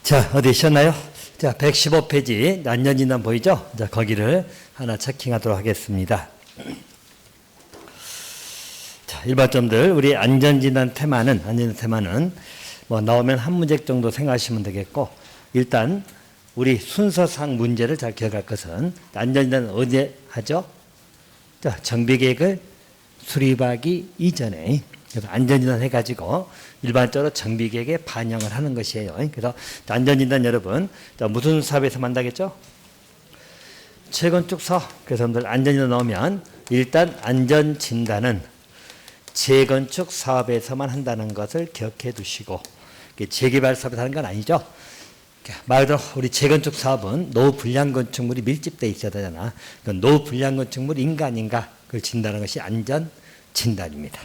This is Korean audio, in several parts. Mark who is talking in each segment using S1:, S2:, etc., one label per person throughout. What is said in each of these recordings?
S1: 자, 어디 있었나요? 자, 115페이지 안전진단 보이죠? 자, 거기를 하나 체킹하도록 하겠습니다. 자, 일반점들 우리 안전진단 테마는 뭐 나오면 한 문제 정도 생각하시면 되겠고, 일단 우리 순서상 문제를 잘 기억할 것은 안전진단은 어디에 하죠? 자, 정비계획을 수립하기 이전에, 그래서 안전진단 해가지고 일반적으로 정비계획에 반영을 하는 것이에요. 그래서 안전진단 여러분, 자, 무슨 사업에서 만나겠죠? 재건축 사업. 그래서 여러분들 안전진단 나오면 일단 안전진단은 재건축 사업에서만 한다는 것을 기억해 두시고, 재개발 사업에서 하는 건 아니죠. 말 그대로 우리 재건축 사업은 노후 불량 건축물이 밀집되어 있어야 되잖아. 노후 불량 건축물 인가인가 그걸 진단하는 것이 안전 진단입니다.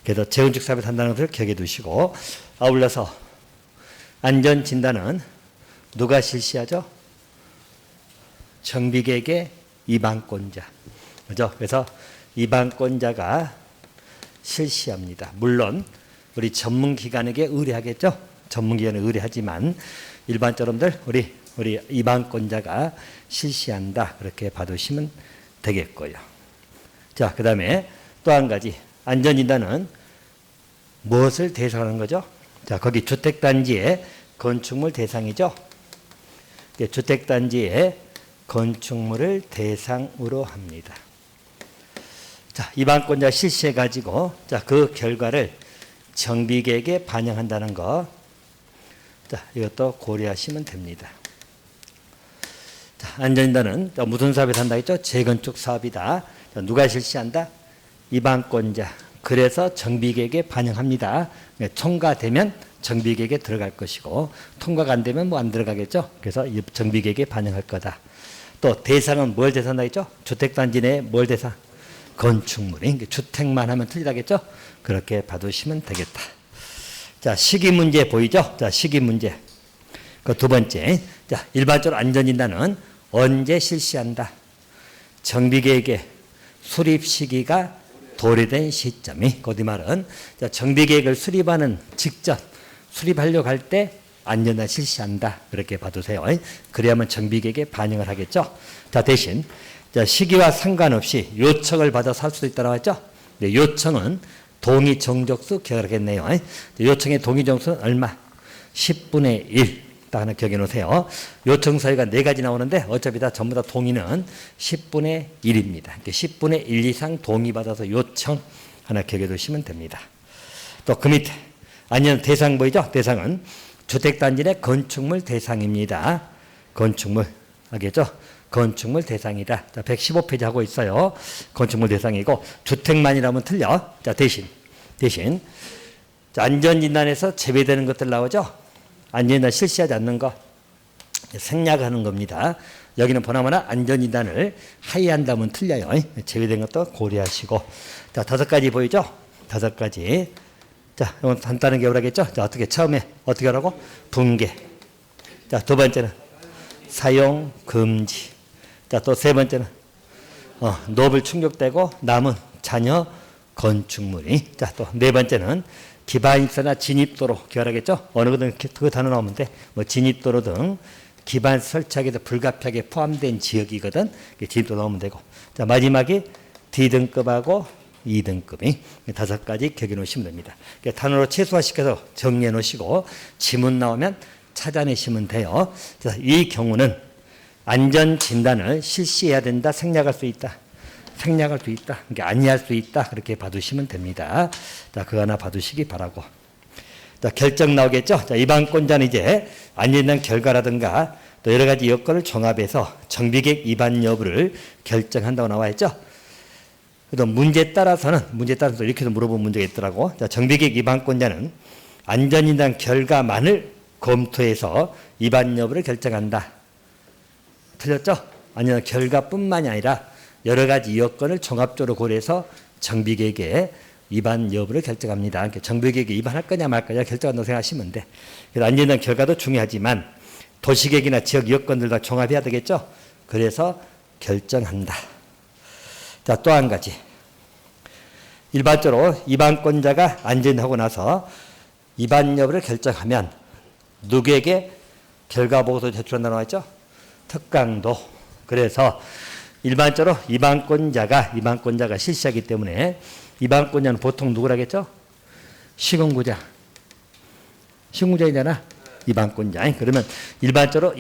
S1: 그래서 재건축 사업에서 한다는 것을 기억해 두시고, 아울러서 안전 진단은 누가 실시하죠? 정비계획의 이방권자. 그죠? 그래서 이방권자가 실시합니다. 물론 우리 전문기관에게 의뢰하겠죠. 전문기관에 의뢰하지만 일반적으로들 우리 이방권자가 실시한다. 그렇게 봐두시면 되겠고요. 자, 그 다음에 또 한 가지, 안전진단은 무엇을 대상하는 거죠? 자, 거기 주택단지의 건축물 대상이죠. 주택단지의 건축물을 대상으로 합니다. 자, 이방권자 실시해 가지고, 자, 그 결과를 정비계획에 반영한다는 거, 자, 이것도 고려하시면 됩니다. 자, 안전진단은 무슨 사업에서 한다 했죠? 재건축 사업이다. 자, 누가 실시한다? 이방권자. 그래서 정비계획에 반영합니다. 통과되면 정비계획에 들어갈 것이고, 통과가 안 되면 뭐 안 들어가겠죠. 그래서 정비계획에 반영할 거다. 또 대상은 뭘 대상한다 했죠? 주택단지 내에 뭘 대상? 건축물이. 주택만 하면 틀리다겠죠? 그렇게 봐두시면 되겠다. 자, 시기 문제 보이죠? 자, 시기 문제. 그 두 번째. 자, 일반적으로 안전진단은 언제 실시한다? 정비계획의 수립 시기가 도래된 시점이, 그 말은 정비계획을 수립하는 직전, 수립하려고 할 때 안전진단 실시한다. 그렇게 봐두세요. 그래야만 정비계획에 반영을 하겠죠. 자, 대신 자, 시기와 상관없이 요청을 받아서 할 수도 있다고 했죠. 네, 요청은 동의 정족수 기억하겠네요. 요청의 동의 정수는 얼마? 10분의 1. 딱 하나 기억해 놓으세요. 요청 사유가 4가지 나오는데 어차피 다 전부 다 동의는 10분의 1입니다. 10분의 1 이상 동의받아서 요청 하나 기억해 두시면 됩니다. 또 그 밑에 아니면 대상 보이죠? 대상은 주택단지 내 건축물 대상입니다. 건축물. 알겠죠? 건축물 대상이다. 자, 115페이지 하고 있어요. 건축물 대상이고, 주택만이라면 틀려. 자, 대신. 자, 안전진단에서 제외되는 것들 나오죠? 안전진단 실시하지 않는 거. 생략하는 겁니다. 여기는 보나마나 안전진단을 하회한다면 틀려요. 제외된 것도 고려하시고. 자, 5가지 보이죠? 5가지. 자, 이건 간단하게 오라겠죠? 자, 어떻게, 처음에 어떻게 하라고? 붕괴. 자, 두 번째는 사용 금지. 자, 또 세 번째는 노블 충족되고 남은 잔여 건축물이. 자, 또 네 번째는 기반시설이나 진입도로 기억하겠죠? 어느 거든 그 단어 나오면 돼. 뭐 진입도로 등 기반 설치하기도 불가피하게 포함된 지역이거든. 진입도 나오면 되고. 자, 마지막이 D등급하고 2등급이 5가지 기억해 놓으시면 됩니다. 단어로 최소화시켜서 정리해 놓으시고 지문 나오면 찾아내시면 돼요. 자, 이 경우는 안전진단을 실시해야 된다, 생략할 수 있다. 생략할 수 있다. 그러니까 아니할 수 있다. 그렇게 봐두시면 됩니다. 자, 그거 하나 봐두시기 바라고. 자, 결정 나오겠죠? 자, 이방권자는 이제 안전진단 결과라든가 또 여러 가지 여건을 종합해서 정비계획 위반 여부를 결정한다고 나와 있죠? 그래서 문제에 따라서 이렇게도 물어본 문제가 있더라고. 자, 정비계획 위반권자는 안전진단 결과만을 검토해서 위반 여부를 결정한다. 틀렸죠? 아니면 결과뿐만이 아니라 여러 가지 여건을 종합적으로 고려해서 정비계획의 위반 여부를 결정합니다. 그러니까 정비계획에 위반할 거냐 말 거냐 결정한다고 생각하시면 돼. 그래서 안전진단 결과도 중요하지만 도시계획이나 지역 여건들 다 종합해야 되겠죠? 그래서 결정한다. 자, 또 한 가지. 일반적으로 위반권자가 안전하고 나서 위반 여부를 결정하면 누구에게 결과보고서 제출한다 나와 있죠. 특강도. 그래서 일반적으로 이반권자가 실시하기 때문에 이반권자는 보통 누구라겠죠? 시군구자. 시군구자이잖아. 이반권자. 그러면 일반적으로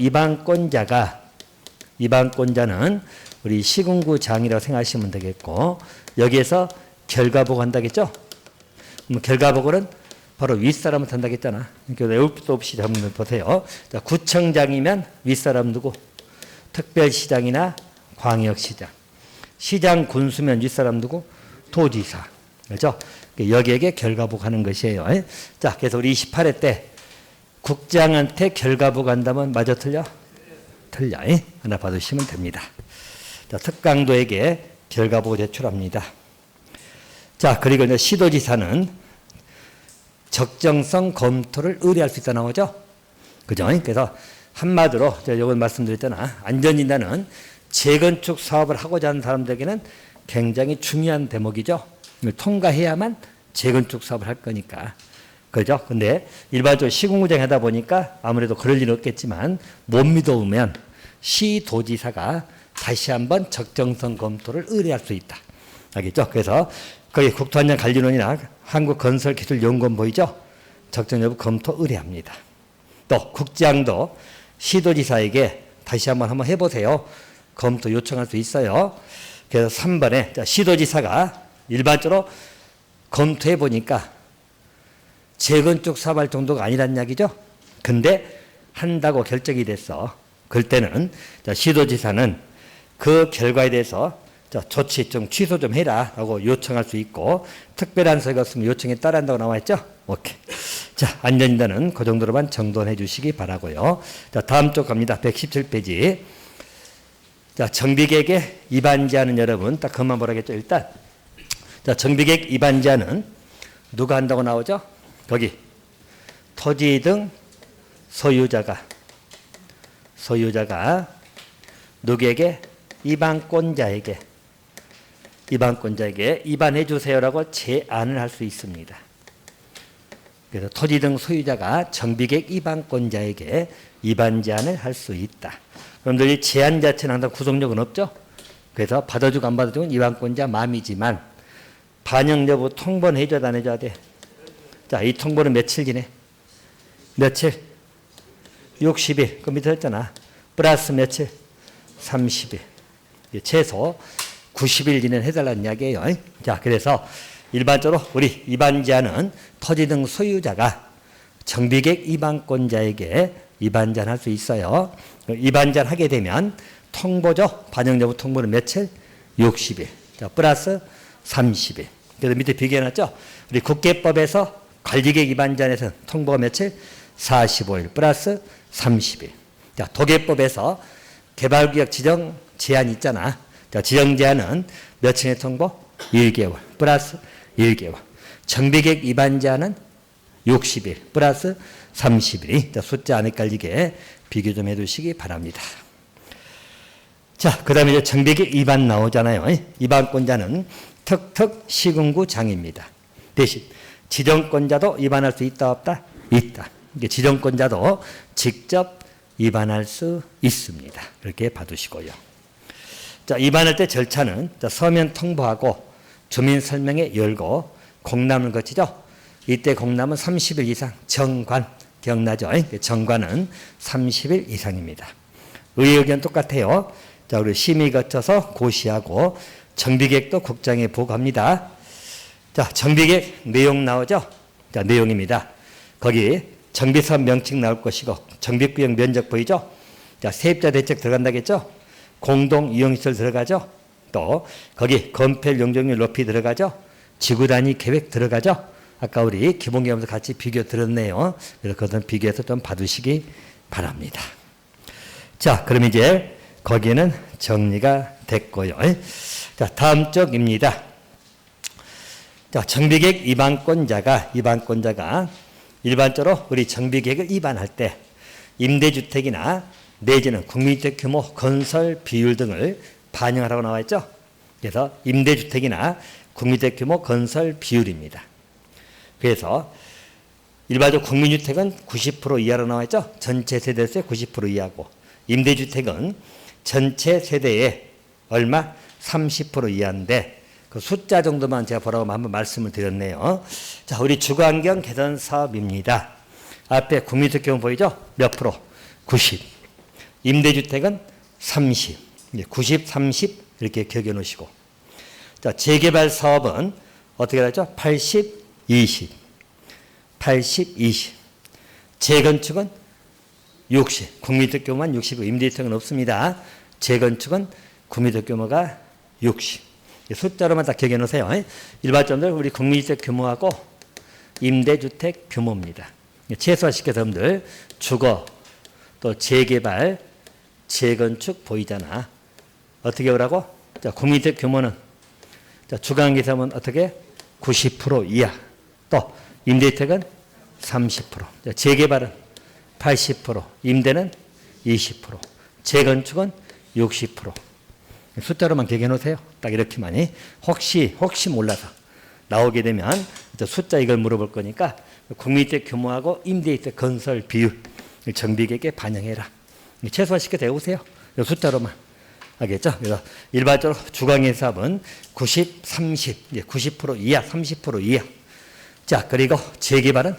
S1: 이반권자는 우리 시군구장이라고 생각하시면 되겠고, 여기에서 결과보고 한다겠죠? 그럼 결과보고는 바로 윗사람을 한다고 했잖아. 그러니까 외울 것도 없이 한번 보세요. 자, 구청장이면 윗사람 누구? 특별시장이나 광역시장. 시장 군수면 윗사람 누구? 도지사. 그렇죠? 여기에게 결과보고하는 것이에요. 자, 그래서 우리 28회 때 국장한테 결과보고 한다면 맞아 틀려? 틀려. 하나 받으시면 됩니다. 자, 특강도에게 결과보고 제출합니다. 자, 그리고 이제 시도지사는 적정성 검토를 의뢰할 수 있다 나오죠? 그죠? 그래서 한마디로 제가 이걸 말씀드렸잖아. 안전진단은 재건축 사업을 하고자 하는 사람들에게는 굉장히 중요한 대목이죠. 이걸 통과해야만 재건축 사업을 할 거니까. 그죠? 근데 일반적으로 시공구장 하다 보니까 아무래도 그럴 일은 없겠지만 못 믿어오면 시도지사가 다시 한번 적정성 검토를 의뢰할 수 있다. 알겠죠? 그래서 거기 국토안전관리원이나 한국건설기술연구원 보이죠? 적정 여부 검토 의뢰합니다. 또 국장도 시도지사에게 다시 한번 해보세요. 검토 요청할 수 있어요. 그래서 3번에 자, 시도지사가 일반적으로 검토해 보니까 재건축 사업할 정도가 아니란 이야기죠. 근데 한다고 결정이 됐어. 그럴 때는 자, 시도지사는 그 결과에 대해서 자, 조치 좀 취소 좀 해라 라고 요청할 수 있고, 특별한 사유가 없으면 요청에 따른다고 나와 있죠. 오케이. 자, 안전진단은 그 정도로만 정돈해 주시기 바라고요. 자, 다음 쪽 갑니다. 117페이지. 자, 정비계획에 위반제한은 여러분 딱 그것만 보라겠죠. 일단 자, 정비계획 위반제한은 누가 한다고 나오죠? 거기 토지 등 소유자가 누구에게? 이반권자에게 위반해 주세요라고 제안을 할 수 있습니다. 그래서 토지 등 소유자가 정비계획 위반권자에게 위반 제안을 할 수 있다. 그런데 이 제안 자체는 항상 구속력은 없죠. 그래서 받아주고 안 받아주고 위반권자 마음이지만 반영 여부 통보는 해줘야 안 해줘야 돼. 자, 이 통보는 며칠 지내? 며칠? 60일. 그 밑에 했잖아. 플러스 며칠? 30일. 최소 90일 이내는 해달라는 이야기예요. 자, 그래서 일반적으로 우리 위반 제한은 토지 등 소유자가 정비계획 위반권자에게 위반 제한할 수 있어요. 위반 제한하게 되면 통보죠. 반영 여부 통보는 며칠? 60일. 자, 플러스 30일. 그래서 밑에 비교해놨죠. 우리 국계법에서 관리계획 위반 제한에서는 통보가 며칠? 45일 플러스 30일. 자, 도계법에서 개발구역 지정 제한 있잖아. 자, 지정 제한은 며칠의 통보? 1개월 플러스 1개월. 정비계획 위반 제한은 60일 플러스 30일이. 자, 숫자 안 헷갈리게 비교 좀 해두시기 바랍니다. 자, 그 다음에 이제 정비계획 위반 나오잖아요. 위반권자는 특특 시군구장입니다. 대신 지정권자도 위반할 수 있다 없다? 있다. 지정권자도 직접 위반할 수 있습니다. 이렇게 봐두시고요. 자, 위반할 때 절차는 자, 서면 통보하고 주민 설명회 열고 공람을 거치죠. 이때 공람은 30일 이상. 정관 기억나죠? 정관은 30일 이상입니다. 의회 의견 똑같아요. 자, 우리 심의 거쳐서 고시하고 정비계획도 국장에 보고합니다. 자, 정비계획 내용 나오죠? 자, 내용입니다. 거기 정비사업 명칭 나올 것이고 정비구역 면적 보이죠? 자, 세입자 대책 들어간다겠죠? 공동 이용시설 들어가죠? 또 거기 건폐율 용적률 높이 들어가죠? 지구단위 계획 들어가죠? 아까 우리 기본계획에서 같이 비교 들었네요. 그래서 그것은 비교해서 좀 봐두시기 바랍니다. 자, 그럼 이제 거기는 정리가 됐고요. 자, 다음 쪽입니다. 자, 정비계획 위반권자가 일반적으로 우리 정비계획을 위반할 때 임대주택이나 내지는 국민주택 규모, 건설 비율 등을 반영하라고 나와 있죠. 그래서 임대주택이나 국민주택 규모, 건설 비율입니다. 그래서 일반적 국민주택은 90% 이하로 나와 있죠. 전체 세대수의 90% 이하고 임대주택은 전체 세대의 얼마? 30% 이하인데 그 숫자 정도만 제가 보라고 한번 말씀을 드렸네요. 자, 우리 주거환경 개선 사업입니다. 앞에 국민주택 규모 보이죠? 몇 프로? 90. 임대주택은 30. 90, 30 이렇게 기억해 놓으시고. 자, 재개발 사업은 어떻게 하죠? 80, 20. 80, 20. 재건축은 60. 국민주택 규모만 60이고 임대주택은 없습니다. 재건축은 국민주택 규모가 60. 숫자로만 다 기억해 놓으세요. 일반적으로 우리 국민주택 규모하고 임대주택 규모입니다. 최소화시켜서 여러분들 주거, 또 재개발, 재건축 보이잖아. 어떻게 오라고? 자, 국민주택 규모는 자, 주거환경사업은 어떻게? 90% 이하. 또 임대주택은 30%. 자, 재개발은 80%. 임대는 20%. 재건축은 60%. 숫자로만 기억해 놓으세요. 딱 이렇게만이. 혹시 몰라서 나오게 되면 숫자 이걸 물어볼 거니까 국민주택 규모하고 임대주택 건설 비율 정비계획에 반영해라. 최소화시켜 대우세요. 숫자로만. 알겠죠? 그래서 일반적으로 주거환경 사업은 90, 30, 90% 이하, 30% 이하. 자, 그리고 재개발은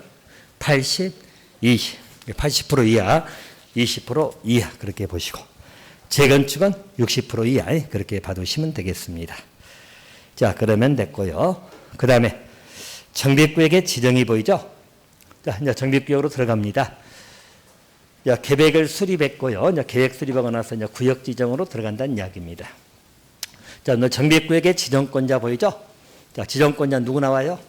S1: 80, 20, 80% 이하, 20% 이하 그렇게 보시고. 재건축은 60% 이하 그렇게 봐두시면 되겠습니다. 자, 그러면 됐고요. 그 다음에 정비구역의 지정이 보이죠? 자, 이제 정비구역으로 들어갑니다. 자, 계획을 수립했고요. 이제 계획 수립하고 나서 이제 구역 지정으로 들어간다는 이야기입니다. 자, 오늘 정비구역의 지정권자 보이죠? 자, 지정권자 누구 나와요?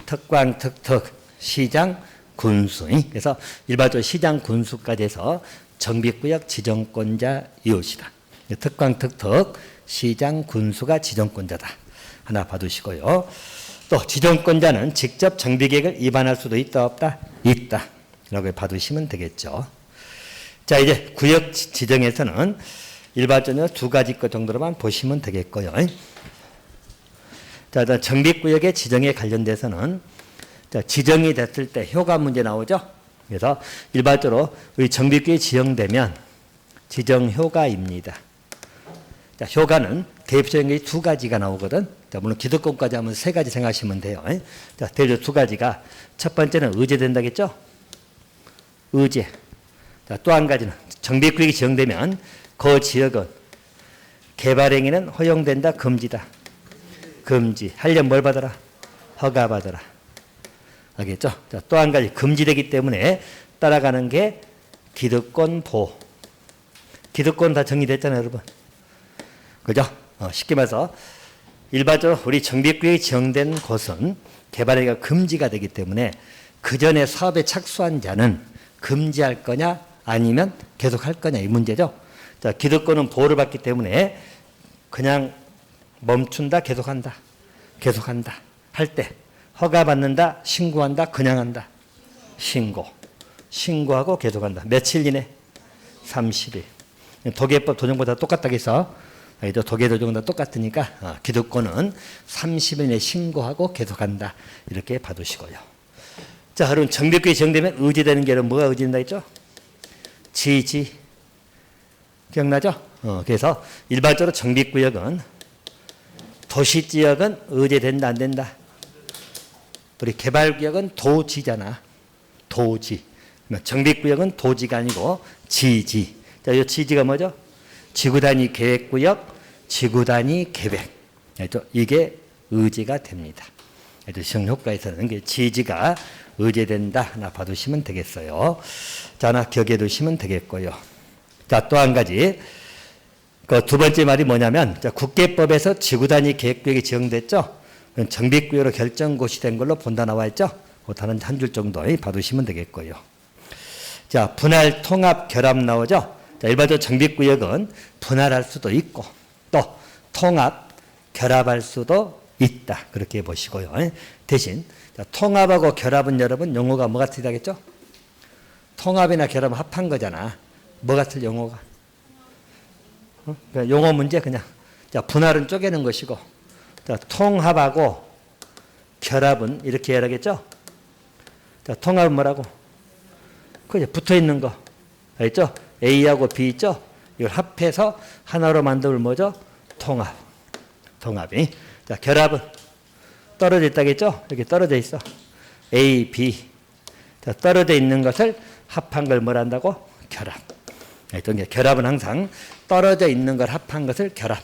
S1: 특광, 특특, 시장, 군수. 그래서 일반적으로 시장, 군수까지 해서 정비구역 지정권자 이웃이다. 특광, 특특, 시장, 군수가 지정권자다. 하나 봐두시고요. 또 지정권자는 직접 정비계획을 위반할 수도 있다 없다? 있다. 라고 봐두시면 되겠죠. 자, 이제 구역 지정에서는 일반적으로 두 가지 것 정도로만 보시면 되겠고요. 자, 정비구역의 지정에 관련돼서는 자, 지정이 됐을 때 효과 문제 나오죠. 그래서 일반적으로 우리 정비구역이 지정되면 지정효과입니다. 자, 효과는 대표적인 게 두 가지가 나오거든. 자, 물론 기득권까지 하면 세 가지 생각하시면 돼요. 자, 대표적 두 가지가 첫 번째는 의제된다겠죠? 의제. 자, 또 한 가지는 정비구역이 지정되면 그 지역은 개발행위는 허용된다, 금지다. 금지. 하려면 뭘 받아라? 허가 받아라. 알겠죠? 자, 또 한 가지 금지되기 때문에 따라가는 게 기득권 보호. 기득권 다 정리됐잖아요, 여러분. 그죠? 쉽게 말해서 일반적으로 우리 정비구역이 지정된 곳은 개발행위가 금지가 되기 때문에 그 전에 사업에 착수한 자는 금지할 거냐 아니면 계속할 거냐 이 문제죠. 자, 기득권은 보호를 받기 때문에 그냥 멈춘다, 계속한다 할 때 허가받는다, 신고한다, 그냥 한다. 신고하고 계속한다. 며칠 이내? 30일. 도계법 도정보다 똑같다고 해서 도계 도정보다 똑같으니까 기득권은 30일 내에 신고하고 계속한다. 이렇게 봐두시고요. 자, 여러분 정비구역이 지정되면 의제되는 게 여러분 뭐가 의제된다 했죠? 지지. 기억나죠? 그래서 일반적으로 정비구역은 도시지역은 의제된다 안 된다? 우리 개발구역은 도지잖아. 도지. 정비구역은 도지가 아니고 지지. 자, 이 지지가 뭐죠? 지구단위 계획구역, 지구단위 계획. 이게 의제가 됩니다. 시정효과에서는 지지가 의제된다. 하나 봐두시면 되겠어요. 자, 하나 기억해 두시면 되겠고요. 자, 또 한 가지. 그 두 번째 말이 뭐냐면, 자, 국계법에서 지구단위 계획구역이 지정됐죠? 정비구역으로 결정고시 된 걸로 본다 나와 있죠? 그거는 한 줄 정도 봐두시면 되겠고요. 자, 분할, 통합, 결합 나오죠? 자, 일반적으로 정비구역은 분할할 수도 있고, 또 통합, 결합할 수도 있다. 그렇게 보시고요. 대신, 자, 통합하고 결합은 여러분 용어가 뭐가 틀리다겠죠? 통합이나 결합은 합한 거잖아. 뭐가 틀려, 용어가? 용어 문제 그냥. 자, 분할은 쪼개는 것이고, 자, 통합하고 결합은 이렇게 해야겠죠? 자, 통합은 뭐라고? 그죠? 붙어 있는 거. 알겠죠? A하고 B 있죠? 이걸 합해서 하나로 만들면 뭐죠? 통합. 통합이. 자, 결합은 떨어져 있다겠죠? 이렇게 떨어져 있어. A, B. 자, 떨어져 있는 것을 합한 걸 뭐라 한다고? 결합. 알겠죠? 결합은 항상 떨어져 있는 걸 합한 것을 결합.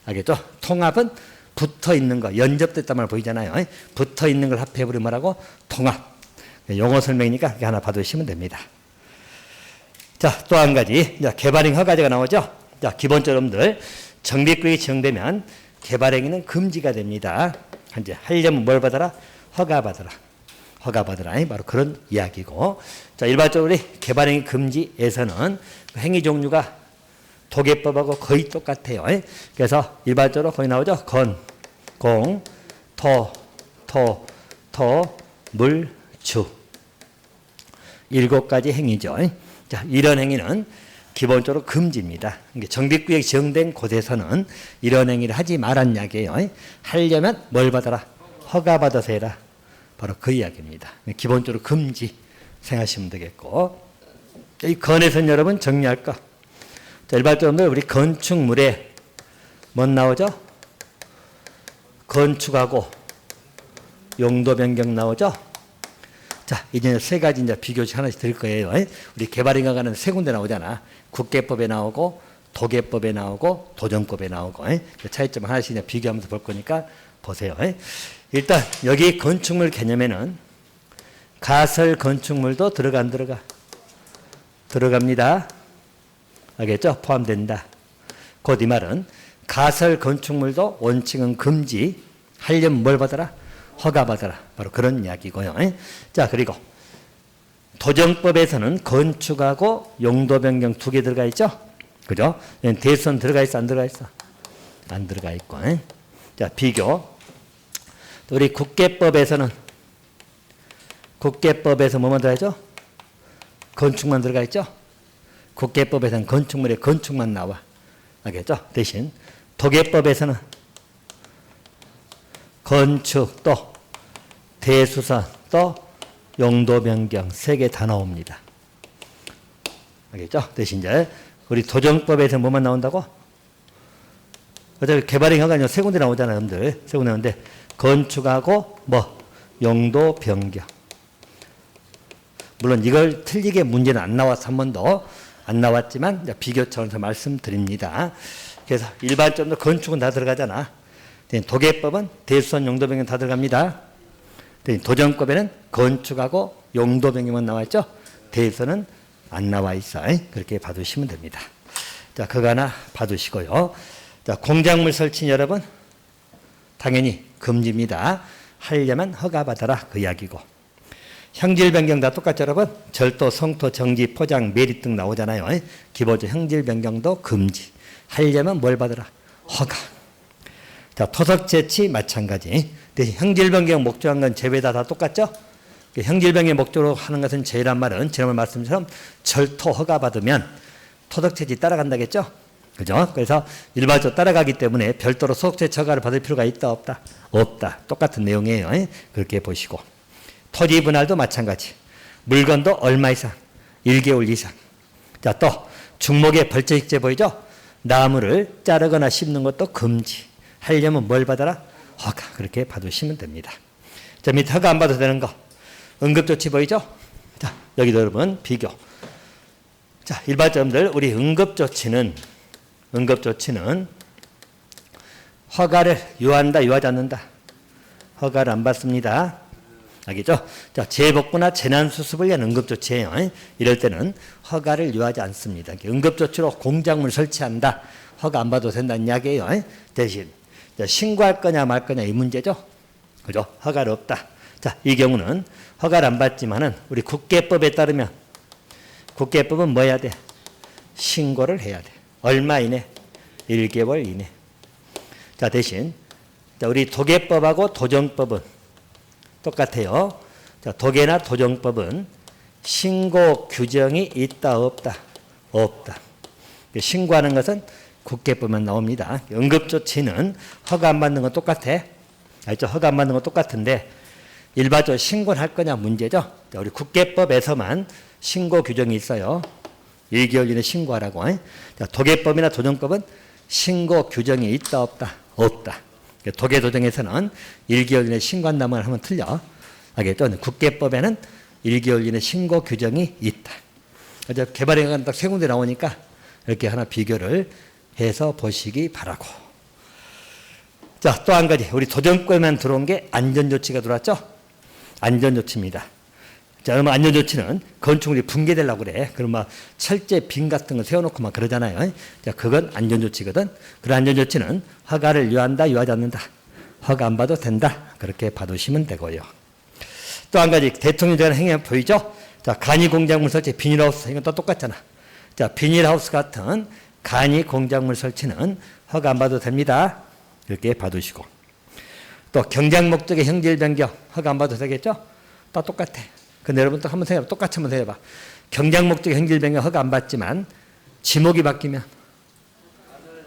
S1: 알겠죠? 통합은 붙어 있는 거, 연접됐단 말 보이잖아요. 붙어 있는 걸 합해버리면 뭐라고? 통합. 용어 설명이니까 하나 봐두시면 됩니다. 자, 또 한 가지. 자, 개발행 허가제가 나오죠? 자, 기본적으로 여러분들 정비구역이 지정되면 개발행위는 금지가 됩니다. 이제 하려면 뭘 받아라? 허가 받아라. 허가 받아라. 바로 그런 이야기고. 자, 일반적으로 개발행위 금지에서는 행위 종류가 도계법하고 거의 똑같아요. 그래서 일반적으로 거기 나오죠. 건, 공, 토, 물, 주. 7가지 행위죠. 자, 이런 행위는 기본적으로 금지입니다. 정비구역이 지정된 곳에서는 이런 행위를 하지 말란 이야기예요. 하려면 뭘 받아라? 허가 받아서 해라. 바로 그 이야기입니다. 기본적으로 금지 생각하시면 되겠고. 이 건에서는 여러분 정리할 거. 자, 일반적으로 우리 건축물에 뭐 나오죠? 건축하고 용도 변경 나오죠? 자, 이제 세 가지 이제 비교식 하나씩 드릴 거예요. 우리 개발인가가는 세 군데 나오잖아. 국계법에 나오고, 도계법에 나오고, 도정법에 나오고. 그 차이점 하나씩 이제 비교하면서 볼 거니까 보세요. 일단 여기 건축물 개념에는 가설 건축물도 들어가 안 들어가? 들어갑니다. 알겠죠? 포함된다. 곧 이 말은 가설 건축물도 원칙은 금지. 하려면 뭘 받아라? 허가 받아라. 바로 그런 이야기고요. 자, 그리고 도정법에서는 건축하고 용도 변경 2개 들어가 있죠? 그죠? 대선 들어가 있어? 안 들어가 있어? 안 들어가 있고. 자, 비교. 우리 국계법에서는 국계법에서 뭐만 들어가 있죠? 건축만 들어가 있죠? 국계법에서는 건축물에 건축만 나와. 알겠죠? 대신 도계법에서는 건축 또 대수선 또 용도 변경 3개 다 나옵니다. 알겠죠? 대신 이제 우리 도정법에서 뭐만 나온다고? 어차피 개발행 허가는 3군데 나오잖아요, 여러분들. 3군데 나오는데 건축하고 뭐 용도 변경. 물론 이걸 틀리게 문제는 안 나와서 한 번도 안 나왔지만 비교 차원에서 말씀드립니다. 그래서 일반적으로 건축은 다 들어가잖아. 도계법은 대수선 용도 변경 다 들어갑니다. 도정법에는 건축하고 용도 변경만 나와 있죠. 대수선은 안 나와 있어. 그렇게 봐두시면 됩니다. 자, 그거 하나 봐두시고요. 자, 공작물 설치 여러분 당연히 금지입니다. 하려면 허가 받아라 그 이야기고. 형질 변경 다 똑같죠, 여러분? 절도, 성토, 정지, 포장, 매립 등 나오잖아요. 기본적 형질 변경도 금지. 하려면 뭘 받아라? 허가. 자, 토석 채취 마찬가지. 대신 형질 변경 목적한 건 제외다 다 똑같죠? 형질 변경 목적으로 하는 것은 제외란 말은 지난번 말씀처럼 절토 허가 받으면 토석 채취 따라간다겠죠? 그죠? 그래서 일반적으로 따라가기 때문에 별도로 토석 채취 허가를 받을 필요가 있다 없다? 없다. 똑같은 내용이에요. 그렇게 보시고. 토지 분할도 마찬가지. 물건도 얼마 이상? 1개월 이상. 자, 또 중목의 벌초익제 보이죠? 나무를 자르거나 씹는 것도 금지. 하려면 뭘 받아라? 허가. 그렇게 받으시면 됩니다. 자, 밑에 허가 안 받아도 되는 거. 응급조치 보이죠? 자, 여기도 여러분 비교. 자, 일반적으로 우리 응급조치는 허가를 요한다, 요하지 않는다. 허가를 안 받습니다. 알겠죠? 자, 재복구나 재난수습을 위한 응급조치예요. 이럴 때는 허가를 요하지 않습니다. 응급조치로 공작물 설치한다. 허가 안 받아도 된다는 이야기예요. 대신 신고할 거냐 말 거냐 이 문제죠. 그죠? 허가를 없다. 자, 이 경우는 허가를 안 받지만은 우리 국계법에 따르면 국계법은 뭐 해야 돼? 신고를 해야 돼. 얼마 이내? 1개월 이내. 자, 대신 우리 도계법하고 도정법은 똑같아요. 자, 도계나 도정법은 신고 규정이 있다 없다? 없다. 신고하는 것은 국계법만 나옵니다. 응급조치는 허가 안 받는 건 똑같아. 알죠? 허가 안 받는 건 똑같은데 일반적으로 신고를 할 거냐 문제죠. 자, 우리 국계법에서만 신고 규정이 있어요. 1개월 이내 신고하라고. 자, 도계법이나 도정법은 신고 규정이 있다 없다? 없다. 도계 도정에서는 1개월 이내 신고한다만 하면 틀려. 알겠죠? 국계법에는 1개월 이내 신고 규정이 있다. 개발행위가 딱 세 군데 나오니까 이렇게 하나 비교를 해서 보시기 바라고. 자, 또 한 가지. 우리 도정법에만 들어온 게 안전조치가 들어왔죠? 안전조치입니다. 자, 그러면 안전조치는 건축물이 붕괴되려고 그래. 그럼 막 철제 빔 같은 거 세워놓고 막 그러잖아요. 자, 그건 안전조치거든. 그런 안전조치는 허가를 요한다, 요하지 않는다. 허가 안 받아도 된다. 그렇게 봐두시면 되고요. 또 한 가지 대통령이 되는 행위 보이죠? 자, 간이 공작물 설치, 비닐하우스 이건 또 똑같잖아. 자, 비닐하우스 같은 간이 공작물 설치는 허가 안 받아도 됩니다. 이렇게 봐두시고. 또 경작 목적의 형질 변경 허가 안 받아도 되겠죠? 또 똑같아. 근데 여러분 또 한번 생각해봐. 똑같이 한번 생각해봐. 경작 목적의 형질 변경 허가 안 받지만 지목이 바뀌면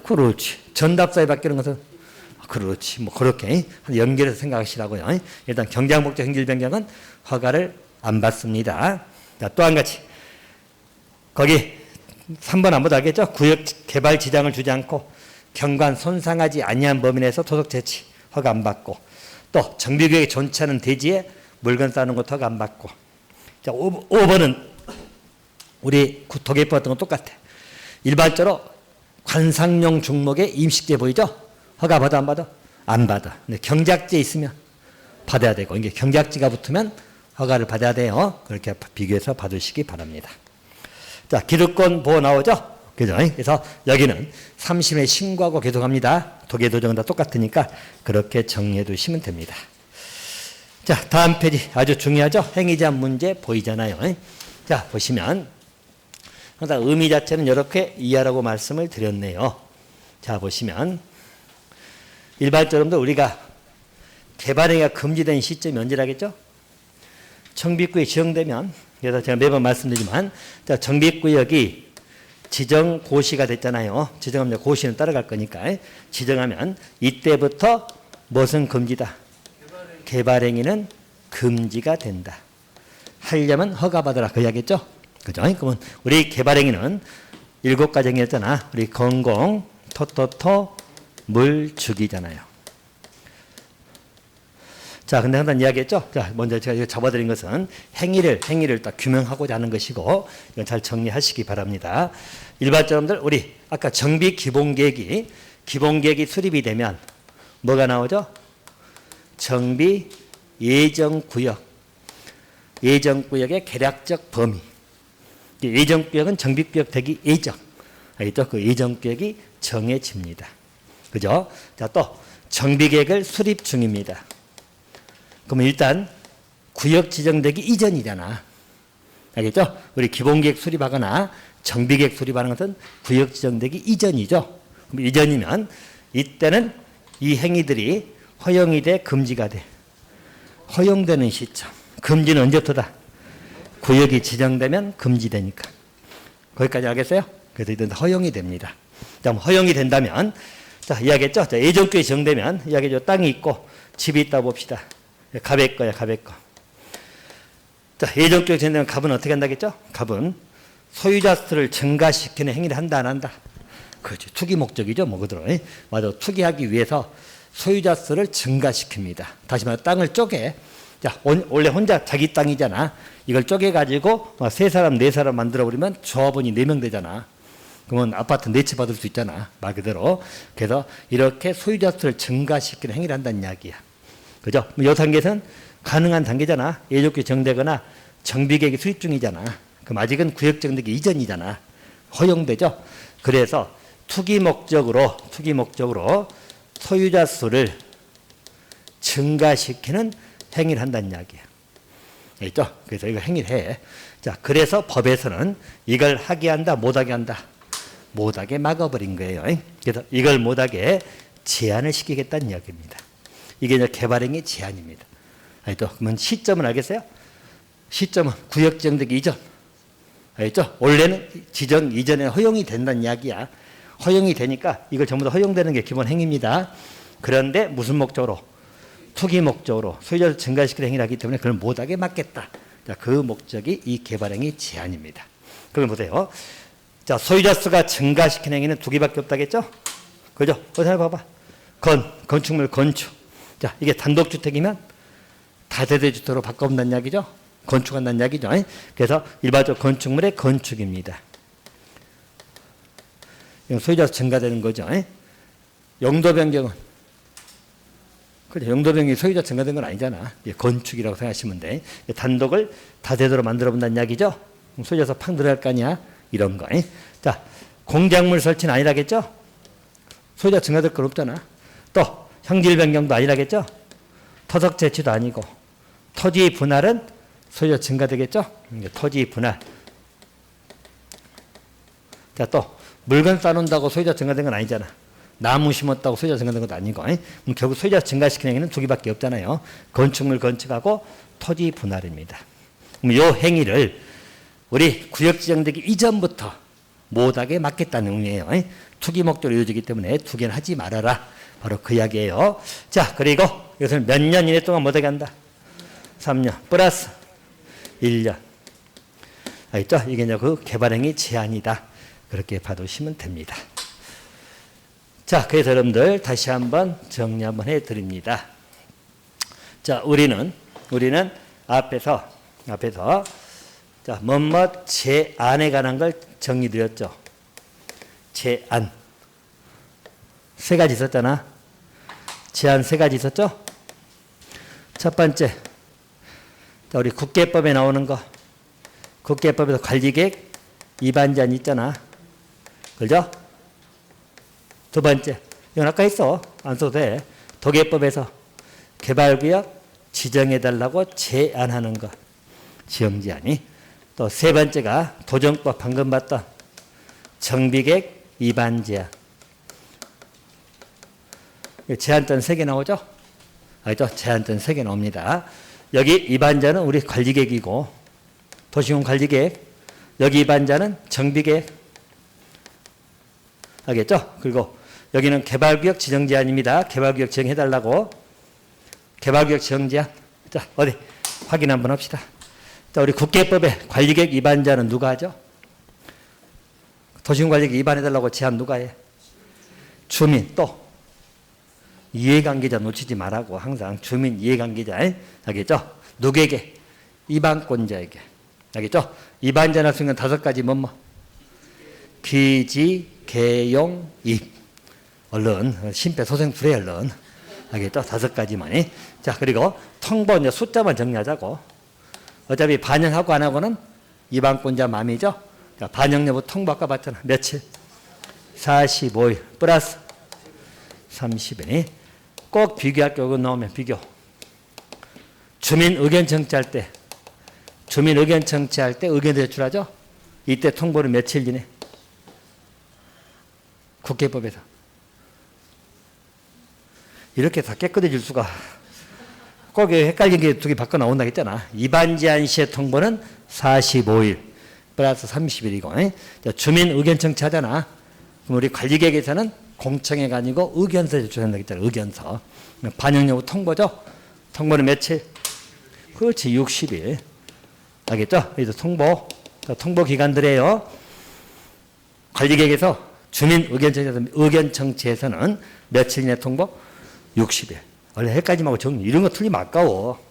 S1: 그렇지. 전답사에 바뀌는 것은 그렇지. 뭐 그렇게 연결해서 생각하시라고요. 일단 경작 목적 형질 변경은 허가를 안 받습니다. 자, 또 한 가지. 거기 3번 안 보다 알겠죠? 구역 개발 지장을 주지 않고 경관 손상하지 아니한 범위 내에서 토속 채취 허가 안 받고 또 정비구역에 존치 않은 대지에 물건 쌓는 것 허가 안 받고. 자, 5번은 우리 도계법 같은 건 똑같아. 일반적으로 관상용 중목의 임식제 보이죠? 허가 받아 안 받아? 안 받아. 근데 경작지 있으면 받아야 되고 이게 경작지가 붙으면 허가를 받아야 돼요. 그렇게 비교해서 받으시기 바랍니다. 자, 기득권 보호 나오죠? 그죠? 그래서 여기는 3심에 신고하고 계속합니다. 도계도정은 다 똑같으니까 그렇게 정리해 두시면 됩니다. 자, 다음 페이지 아주 중요하죠? 행위 제한 문제 보이잖아요. 자, 보시면 항상 의미 자체는 이렇게 이해하라고 말씀을 드렸네요. 자, 보시면 일반적으로 우리가 개발행위가 금지된 시점이 언제라겠죠? 정비구역이 지정되면, 그래서 제가 매번 말씀드리지만, 자, 정비구역이 지정 고시가 됐잖아요. 지정하면 고시는 따라갈 거니까. 지정하면 이때부터 무엇은 금지다? 개발행위는 금지가 된다. 하려면 허가받으라. 그 이야기겠죠? 그죠? 그러면 우리 개발행위는 7가지 행위였잖아. 우리 건공, 토토토, 물, 주기잖아요. 자, 근데 항상 이야기했죠? 자, 먼저 제가 이거 잡아드린 것은 행위를 딱 규명하고자 하는 것이고, 이건 잘 정리하시기 바랍니다. 일반적으로 우리 아까 정비 기본계획이 수립이 되면 뭐가 나오죠? 정비 예정구역의 개략적 범위. 예정구역은 정비구역 되기 예정. 알겠죠? 그 예정구역이 정해집니다. 그죠? 자, 또 정비계획을 수립 중입니다. 그러면 일단 구역 지정되기 이전이잖아. 알겠죠? 우리 기본계획 수립하거나 정비계획 수립하는 것은 구역 지정되기 이전이죠. 그럼 이전이면 이때는 이 행위들이 허용이 돼 금지가 돼. 허용되는 시점. 금지는 언제부터다? 구역이 지정되면 금지되니까. 거기까지 알겠어요? 그래서 이건 허용이 됩니다. 자, 허용이 된다면 자, 이야기했죠? 자, 예정구역이 지정되면 이야기죠. 땅이 있고 집이 있다 봅시다. 갑의 거야, 갑의 거. 자, 예정구역 지정되면 갑은 어떻게 한다겠죠? 갑은 소유자 수를 증가시키는 행위를 한다, 안 한다? 그렇죠. 투기 목적이죠, 뭐, 그대로. 맞아. 투기하기 위해서 소유자 수를 증가시킵니다. 다시 말해, 땅을 쪼개. 자, 원래 혼자 자기 땅이잖아. 이걸 쪼개가지고, 3사람, 4사람 만들어버리면 조합원이 4명 되잖아. 그러면 아파트 4채 받을 수 있잖아. 말 그대로. 그래서 이렇게 소유자 수를 증가시키는 행위를 한다는 이야기야. 그죠? 이 단계에서는 가능한 단계잖아. 예정구역이 정되거나 정비계획이 수립 중이잖아. 그럼 아직은 구역 정되기 이전이잖아. 허용되죠? 그래서 투기 목적으로 소유자 수를 증가시키는 행위를 한다는 이야기야. 알겠죠? 그래서 이거 행위를 해. 자, 그래서 법에서는 이걸 하게 한다, 못하게 한다. 못하게 막아버린 거예요. 그래서 이걸 못하게 제한을 시키겠다는 이야기입니다. 이게 이제 개발행위 제한입니다. 알겠죠? 그러면 시점은 알겠어요? 시점은 구역 지정되기 이전. 알겠죠? 원래는 지정 이전에 허용이 된다는 이야기야. 허용이 되니까 이걸 전부 다 허용되는 게 기본 행위입니다. 그런데 무슨 목적으로? 투기 목적으로 소유자를 증가시키는 행위를 하기 때문에 그걸 못하게 막겠다. 자, 그 목적이 이 개발행위 제한입니다. 그걸 보세요. 자, 소유자 수가 증가시키는 행위는 두 개밖에 없다겠죠? 그죠? 어디 봐봐. 건축물 건축. 자, 이게 단독주택이면 다세대주택으로 바꿔본다는 이야기죠? 건축한다는 이야기죠? 그래서 일반적 건축물의 건축입니다. 이건 소유자 수 증가되는 거죠? 용도 변경은 그래, 용도 변경이 소유자 증가된 건 아니잖아. 건축이라고 생각하시면 돼. 단독을 다세대로 만들어 본다는 이야기죠? 소유자서 팍 늘어날 거 아니야? 이런 거. 자, 공작물 설치는 아니라겠죠? 소유자 증가될 건 없잖아. 또 형질 변경도 아니라겠죠? 토석 재치도 아니고 토지 분할은 소유자 증가되겠죠? 토지 분할. 자, 또 물건 쌓는다고 소유자 증가된 건 아니잖아. 나무 심었다고 소유자 증가된 것도 아니고. 그럼 결국 소유자 증가시키는 행위는 두 개밖에 없잖아요. 건축물 건축하고 토지 분할입니다. 그럼 이 행위를 우리 구역 지정되기 이전부터 못하게 막겠다는 의미예요. 투기 목적으로 이루어지기 때문에 두 개는 하지 말아라. 바로 그 이야기예요. 자, 그리고 이것을 몇 년 이내 동안 못하게 한다. 3년 플러스 1년. 알겠죠? 이게 이제 그 개발행위 제한이다. 그렇게 봐두시면 됩니다. 자, 그래서 여러분들 다시 한번 정리 한번 해드립니다. 자, 우리는 앞에서 자, 뭐뭐 제안에 관한 걸 정리드렸죠. 제안. 세 가지 있었잖아. 제안 세 가지 있었죠? 첫 번째, 자, 우리 국계법에 나오는 거. 국계법에서 관리계획 위반 제한 있잖아. 그죠? 두 번째, 이건 아까 있어. 안 써도 돼. 도계법에서 개발구역 지정해달라고 제안하는 거. 지정제한이. 또 세 번째가 도정법 방금 봤던 정비계획 위반 제한. 제한전 3개 나오죠? 알죠? 제한전 3개 나옵니다. 여기 위반자는 우리 관리계획이고 도시군 관리계획. 여기 위반자는 정비계획. 알겠죠? 그리고 여기는 개발구역 지정제한입니다. 개발구역 지정해달라고. 개발구역 지정제한. 자, 어디 확인 한번 합시다. 자, 우리 국계법의 관리계획 위반자는 누가 하죠? 도시군 관리계획 위반해달라고 제한 누가 해? 주민. 또 이해관계자 놓치지 말라고. 항상 주민 이해관계자. 알겠죠? 누구에게? 위반권자에게. 알겠죠? 위반자는 할 수 있는 5가지 뭐뭐. 기지, 개용, 입. 얼른 심폐소생술에 얼른. 알겠죠? 5가지만. 자, 그리고 통보 이제 숫자만 정리하자고. 어차피 반영하고 안 하고는 위반권자 맘이죠. 자, 반영 여부 통보 아까 봤잖아. 며칠? 45일 플러스 30일. 꼭 비교할 게 나오면 비교. 주민 의견 청취할 때 의견 제출하죠. 이때 통보는 며칠 이내? 국회법에서. 이렇게 다 깨끗해질 수가. 꼭 헷갈린 게 두 개 바꿔 나온다 했잖아. 위반 제한 시의 통보는 45일 플러스 30일이고. 주민 의견 청취하잖아. 그럼 우리 관리계획에서는 공청회가 아니고 의견서 제출한다 했잖아. 의견서. 반영 여부 통보죠. 통보는 며칠? 그렇지, 60일. 알겠죠? 그래서 통보 기간들이에요. 관리계획에서 주민 의견 청취에서는 며칠 이내 통보? 60일. 원래 헷갈림하고 정리. 이런 거 틀리면 아까워.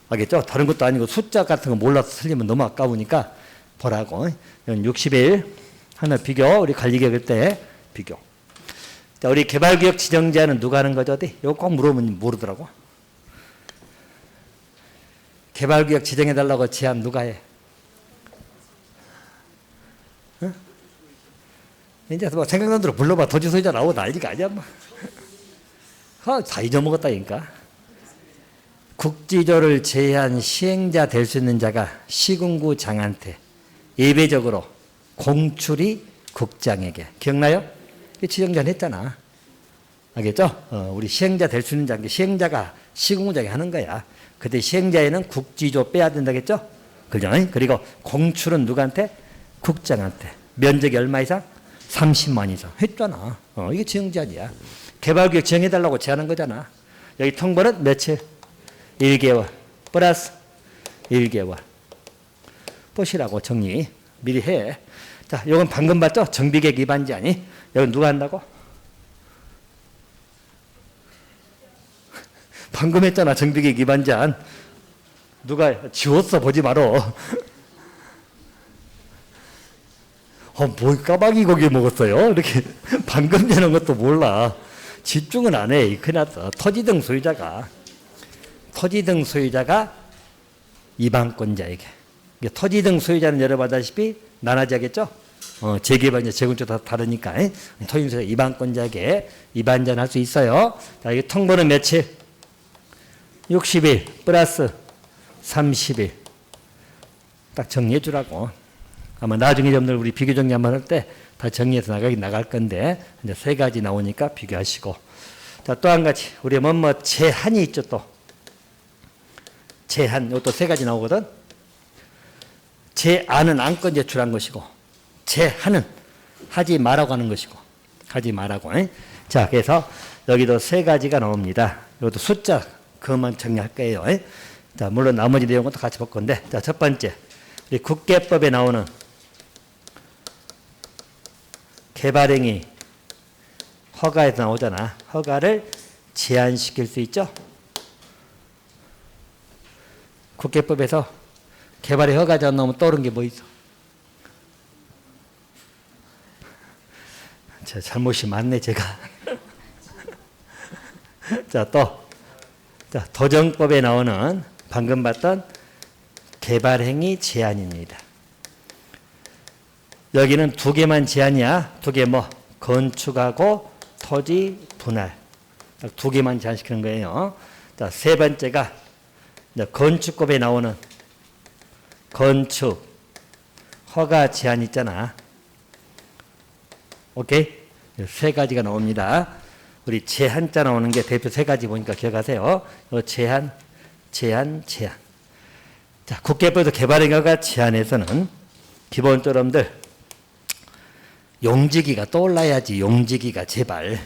S1: 알겠죠? 다른 것도 아니고 숫자 같은 거 몰라서 틀리면 너무 아까우니까 보라고. 이건 60일. 하나 비교. 우리 관리계획 때 비교. 자, 우리 개발구역 지정제한은 누가 하는 거죠? 어디? 이거 꼭 물어보면 모르더라고. 개발구역 지정해달라고 제한 누가 해? 어? 이제 뭐 생각난 대로 불러봐. 도지소유자 나오고 난리가 아니야. 뭐. 다 잊어먹었다니까. 국지조를 제한 시행자 될 수 있는 자가 시군구 장한테 예외적으로 공출이 국장에게. 기억나요? 지정제한 했잖아. 알겠죠? 우리 시행자 될 수 있는 자가 시행자가 시군구장에 하는 거야. 그때 시행자에는 국지조 빼야 된다겠죠? 그죠? 그리고 공출은 누구한테? 국장한테. 면적이 얼마 이상? 30만 이상. 했잖아. 이게 지정제한이야. 개발구역 지정해달라고 제안한 거잖아. 여기 통보는 며칠? 1개월 플러스 1개월. 보시라고 정리 미리 해. 자, 이건 방금 봤죠? 정비계획 위반 제한이. 여기 누가 한다고? 방금 했잖아. 정비계획 위반 제한. 누가 지웠어. 보지 말어. 뭘 까마귀 고기 먹었어요? 이렇게 방금 되는 것도 몰라. 집중은 안 해. 큰일 났어. 토지등 소유자가 이방권자에게. 토지등 소유자는 여러분 알다시피 나눠지 하겠죠? 재개발자, 재건축 다 다르니까. 토지등 소유자 이방권자에게 이반전할 수 있어요. 자, 이 통보는 며칠? 60일 플러스 30일. 딱 정리해 주라고. 아마 나중에 여러분들 우리 비교 정리 한번 할 때 다 정리해서 나갈 건데, 이제 세 가지 나오니까 비교하시고. 자, 또 한 가지. 우리 제한이 있죠, 또. 제한. 이것도 세 가지 나오거든. 제안은 안건 제출한 것이고, 제한은 하지 말라고 하는 것이고, 하지 말라고. 자, 그래서 여기도 세 가지가 나옵니다. 이것도 숫자, 그것만 정리할 거예요. 자, 물론 나머지 내용은 또 같이 볼 건데, 자, 첫 번째. 우리 국계법에 나오는 개발행위 허가에서 나오잖아. 허가를 제한시킬 수 있죠. 국계법에서 개발의 허가 제한 나오면 떠오르는 게 뭐 있어? 제 잘못이 많네 제가. 자, 또 자, 도정법에 나오는 방금 봤던 개발행위 제한입니다. 여기는 두 개만 제한이야. 두 개 건축하고 토지 분할. 두 개만 제한시키는 거예요. 자, 세 번째가 건축법에 나오는 건축 허가 제한 있잖아. 오케이? 세 가지가 나옵니다. 우리 제한자 나오는 게 대표 세 가지 보니까 기억하세요. 제한. 자, 국계법에서 개발행위가 제한에서는 기본적으로 여러분들 용지기가 떠올라야지. 용지기가 제발.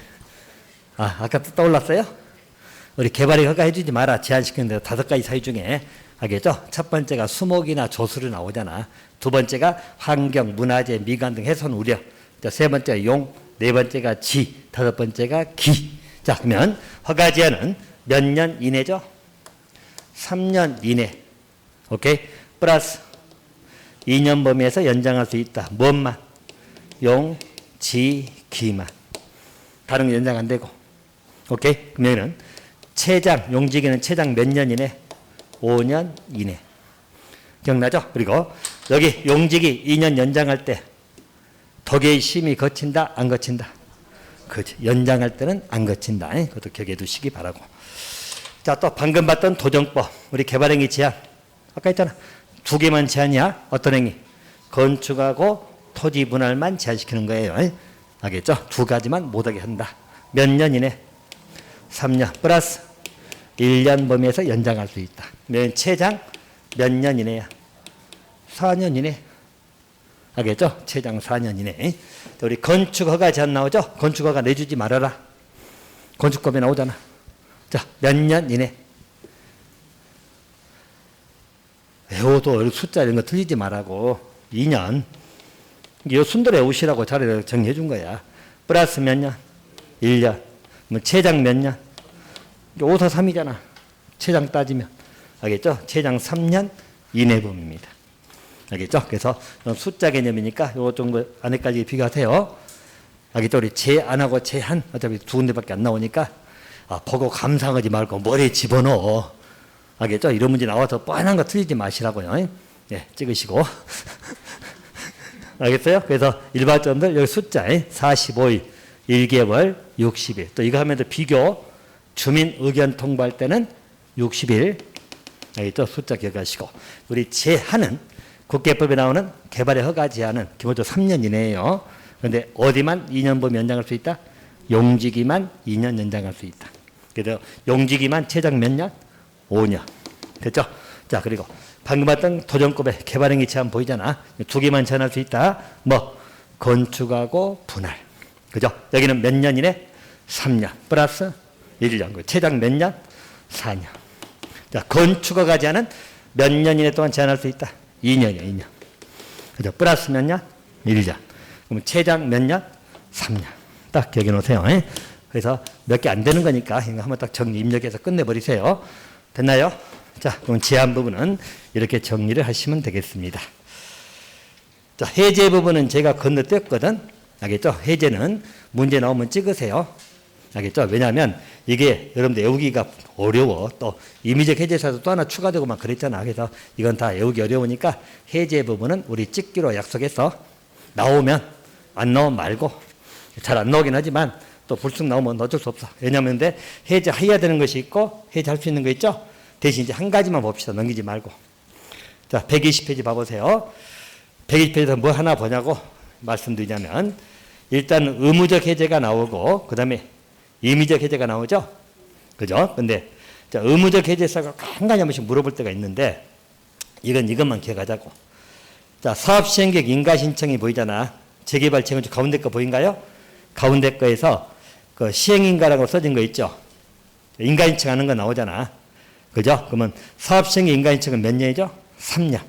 S1: 아까 떠올랐어요? 우리 개발이 허가해 주지 마라. 제한시키는 데 5가지 사유 중에 알겠죠? 첫 번째가 수목이나 조수로 나오잖아. 두 번째가 환경, 문화재, 미관 등 훼손 우려. 자, 세 번째가 용, 네 번째가 지, 다섯 번째가 기. 자, 그러면 허가 제한은 몇 년 이내죠? 3년 이내. 오케이? 플러스 2년 범위에서 연장할 수 있다. 무엇만? 용, 지, 기만. 다른 거 연장 안 되고. 오케이? 그러면은 채장, 용지기는 채장 몇 년 이내? 5년 이내. 기억나죠? 그리고 여기 용지기 2년 연장할 때 덕의 심의 거친다, 안 거친다? 그렇지. 연장할 때는 안 거친다. 그것도 기억해 두시기 바라고. 자, 또 방금 봤던 도정법. 우리 개발행위 제한. 아까 했잖아. 두 개만 제한이야. 어떤 행위? 건축하고 토지 분할만 제한시키는 거예요. 알겠죠? 두 가지만 못하게 한다. 몇 년 이내? 3년 플러스 1년 범위에서 연장할 수 있다. 채장 몇 년 이내야? 4년 이내. 알겠죠? 채장 4년 이내. 우리 건축허가 제한 나오죠? 건축허가 내주지 말아라. 건축법에 나오잖아. 자, 몇 년 이내. 외워도 숫자 이런 거 틀리지 말라고. 2년. 이거 순도로 외우시라고 자료를 정리해 준 거야. 플러스 몇 년? 1년. 채장 몇 년? 5, 4, 3이잖아. 채장 따지면. 알겠죠? 채장 3년 이내 범위입니다. 알겠죠? 그래서 숫자 개념이니까 요 정도 안에까지 비교하세요. 알겠죠? 우리 제안하고 제한 어차피 두 군데밖에 안 나오니까 보고 감상하지 말고 머리에 집어넣어. 알겠죠? 이런 문제 나와서 뻔한 거 틀리지 마시라고요. 예, 찍으시고. 알겠어요? 그래서 일반점들 여기 숫자 45일, 1개월, 60일. 또 이거 하면서 비교 주민 의견 통보할 때는 60일. 알겠죠? 숫자 기억하시고. 우리 제한은 국계법에 나오는 개발의 허가 제한은 기본적으로 3년 이내예요. 그런데 어디만 2년 범위 연장할 수 있다? 용지기만 2년 연장할 수 있다. 그래서 용지기만 최장 몇 년? 5년. 됐죠? 자, 그리고 방금 봤던 도정법의 개발행위 제한 보이잖아. 두 개만 제한할 수 있다. 건축하고 분할. 그죠? 여기는 몇 년 이내? 3년. 플러스 1년. 최장 몇 년? 4년. 자, 건축허가제 한은 몇 년 이내 동안 제한할 수 있다? 2년이야, 2년. 그죠? 플러스 몇 년? 1년. 그럼 최장 몇 년? 3년. 딱 기억해 놓으세요. 그래서 몇 개 안 되는 거니까 한번 딱 정리 입력해서 끝내버리세요. 됐나요? 자, 그럼 제한 부분은 이렇게 정리를 하시면 되겠습니다. 자, 해제 부분은 제가 건너뛰었거든. 알겠죠? 해제는 문제 나오면 찍으세요. 알겠죠? 왜냐하면 이게 여러분들 외우기가 어려워. 또 임의적 해제사도 또 하나 추가되고 막 그랬잖아. 그래서 이건 다 외우기 어려우니까 해제 부분은 우리 찍기로 약속해서 나오면 안 나오면 말고 잘 안 나오긴 하지만 또 불쑥 나오면 어쩔 수 없어. 왜냐하면 근데 해제해야 되는 것이 있고 해제할 수 있는 거 있죠? 대신 이제 한 가지만 봅시다. 넘기지 말고. 자, 120페이지 봐보세요. 120페이지에서 뭐 하나 보냐고 말씀드리자면 일단 의무적 해제가 나오고 그 다음에 임의적 해제가 나오죠? 그죠? 근데 자, 의무적 해제사가 한 가지 한 번씩 물어볼 때가 있는데 이것만 기억하자고. 자, 사업시행계획 인가신청이 보이잖아. 재개발 재건축 가운데 거 보인가요? 가운데 거에서 그 시행인가라고 써진 거 있죠? 인가신청 하는 거 나오잖아. 그죠? 그러면 사업시행계획 인가신청은 몇 년이죠? 3년.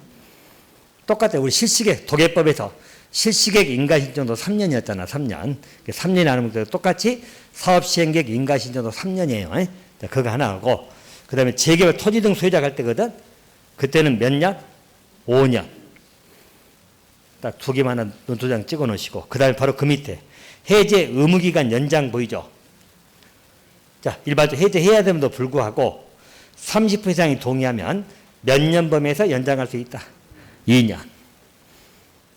S1: 똑같아요. 우리 실시계획 도계법에서 실시계획 인가신청도 3년이었잖아. 3년. 3년이 하는 것도 똑같이 사업시행계획 인가신청도 3년이에요. 자, 그거 하나 하고 그 다음에 재개발 토지 등 소유자 갈 때거든. 그때는 몇 년? 5년. 딱 두 개만 논두장 찍어 놓으시고 그 다음에 바로 그 밑에 해제 의무기간 연장 보이죠? 자, 일반적으로 해제해야 됨에도 불구하고 30% 이상이 동의하면 몇 년 범위에서 연장할 수 있다? 2년.